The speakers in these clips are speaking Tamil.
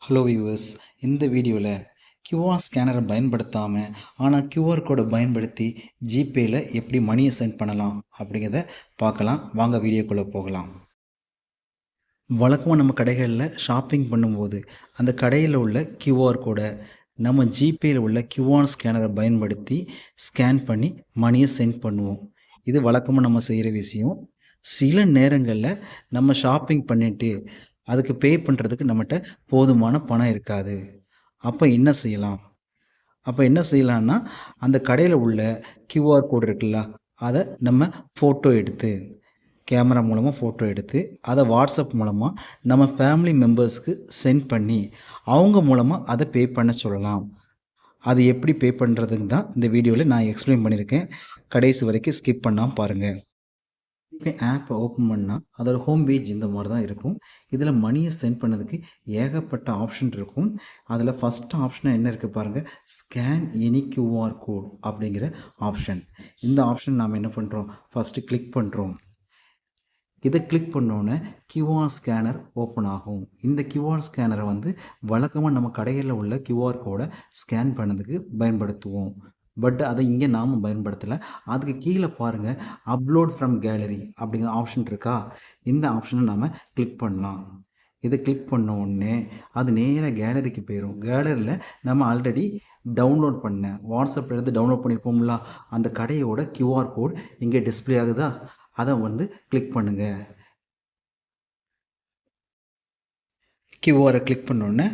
ஹலோ வியூவர்ஸ், இந்த வீடியோவில் கியூஆர் ஸ்கேனரை பயன்படுத்தாமல் ஆனால் கியூஆர் கோடை பயன்படுத்தி ஜிபேயில் எப்படி மணியை சென்ட் பண்ணலாம் அப்படிங்கிறத பார்க்கலாம். வாங்க வீடியோக்குள்ளே போகலாம். வழக்கமாக நம்ம கடைகளில் ஷாப்பிங் பண்ணும்போது அந்த கடையில் உள்ள கியூஆர் கோடை நம்ம ஜிபேயில் உள்ள கியூஆர் ஸ்கேனரை பயன்படுத்தி ஸ்கேன் பண்ணி மணியை சென்ட் பண்ணுவோம். இது வழக்கமாக நம்ம செய்கிற விஷயம். சில நேரங்களில் நம்ம ஷாப்பிங் பண்ணிவிட்டு அதுக்கு பே பண்ணுறதுக்கு நம்மகிட்ட போதுமான பணம் இருக்காது. அப்போ என்ன செய்யலாம்? அந்த கடையில் உள்ள கியூஆர் கோடு இருக்குல்ல, அதை நம்ம ஃபோட்டோ எடுத்து கேமரா மூலமாக ஃபோட்டோ எடுத்து அதை வாட்ஸ்அப் மூலமாக நம்ம ஃபேமிலி மெம்பர்ஸ்க்கு சென்ட் பண்ணி அவங்க மூலமாக அதை பே பண்ண சொல்லலாம். அது எப்படி பே பண்ணுறதுன்னு தான் இந்த வீடியோவில் நான் எக்ஸ்பிளைன் பண்ணியிருக்கேன். கடைசி வரைக்கும் ஸ்கிப் பண்ணாமல் பாருங்கள். ஜிபே ஆப்பை ஓப்பன் பண்ணால் அதோட ஹோம் பேஜ் இந்த மாதிரி தான் இருக்கும். இதில் மணியை சென்ட் பண்ணதுக்கு ஏகப்பட்ட ஆப்ஷன் இருக்கும். அதில் ஃபஸ்ட்டு ஆப்ஷனாக என்ன இருக்குது பாருங்கள், ஸ்கேன் எனி கியூஆர் கோட் அப்படிங்கிற ஆப்ஷன். இந்த ஆப்ஷன் நாம் என்ன பண்ணுறோம், ஃபஸ்ட்டு கிளிக் பண்ணுறோம். இதை கிளிக் பண்ணோன்னே கியூஆர் ஸ்கேனர் ஓப்பன் ஆகும். இந்த கியூஆர் ஸ்கேனரை வழக்கமாக நம்ம கடைகளில் உள்ள கியூஆர் கோடை ஸ்கேன் பண்ணதுக்கு பயன்படுத்துவோம். பட் அதை இங்கே நாம் பயன்படுத்தலை. அதுக்கு கீழே பாருங்கள், அப்லோட் ஃப்ரம் கேலரி அப்படிங்கிற ஆப்ஷன் இருக்கா. இந்த ஆப்ஷனை நாம் கிளிக் பண்ணலாம். இதை கிளிக் பண்ண உடனே அது நேராக கேலரிக்கு போயிடும். கேலரியில் நம்ம ஆல்ரெடி டவுன்லோட் பண்ண வாட்ஸ்அப்பில் இருந்து டவுன்லோட் பண்ணியிருப்போம்ல, அந்த கடையோட கியூஆர் கோட் இங்கே டிஸ்பிளே ஆகுதா, அதை கிளிக் பண்ணுங்கள். கியூஆரை கிளிக் பண்ணோடனே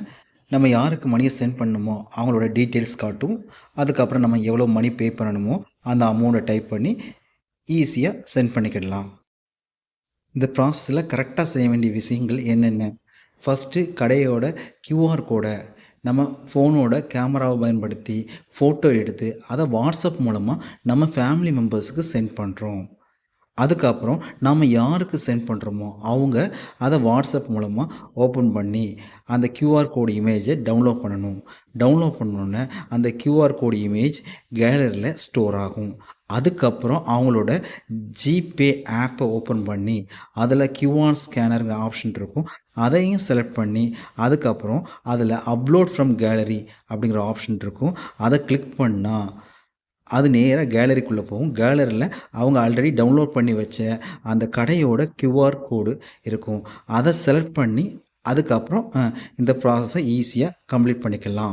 நம்ம யாருக்கு மணியை சென்ட் பண்ணணுமோ அவங்களோட டீட்டெயில்ஸ் காட்டும். அதுக்கப்புறம் நம்ம எவ்வளோ மணி பே பண்ணணுமோ அந்த அமௌண்ட்டை டைப் பண்ணி ஈஸியாக சென்ட் பண்ணிக்கிடலாம். இந்த ப்ராசஸில் கரெக்டாக செய்ய வேண்டிய விஷயங்கள் என்னென்ன, ஃபஸ்ட்டு கடையோட கியூஆர் கோடை நம்ம ஃபோனோட கேமராவை பயன்படுத்தி ஃபோட்டோ எடுத்து அதை வாட்ஸ்அப் மூலமாக நம்ம ஃபேமிலி மெம்பர்ஸுக்கு சென்ட் பண்ணுறோம். அதுக்கப்புறம் நாம் யாருக்கு சென்ட் பண்ணுறோமோ அவங்க அதை வாட்ஸ்அப் மூலமாக ஓப்பன் பண்ணி அந்த கியூஆர் கோடு இமேஜை டவுன்லோட் பண்ணணும். டவுன்லோட் பண்ணோன்னே அந்த கியூஆர் கோடு இமேஜ் கேலரியில் ஸ்டோர் ஆகும். அதுக்கப்புறம் அவங்களோட ஜிபே ஆப்பை ஓப்பன் பண்ணி அதில் கியூஆர் ஸ்கேனருங்கிற ஆப்ஷன் இருக்கும், அதையும் செலக்ட் பண்ணி அதுக்கப்புறம் அதில் அப்லோட் ஃப்ரம் கேலரி அப்படிங்கிற ஆப்ஷன் இருக்கும், அதை கிளிக் பண்ணால் அது நேராக கேலரிக்குள்ளே போகும். கேலரியில் அவங்க ஆல்ரெடி டவுன்லோட் பண்ணி வச்ச அந்த கடையோட கியூஆர் கோடு இருக்கும், அதை செலக்ட் பண்ணி அதுக்கப்புறம் இந்த ப்ராசஸை ஈஸியாக கம்ப்ளீட் பண்ணிக்கலாம்.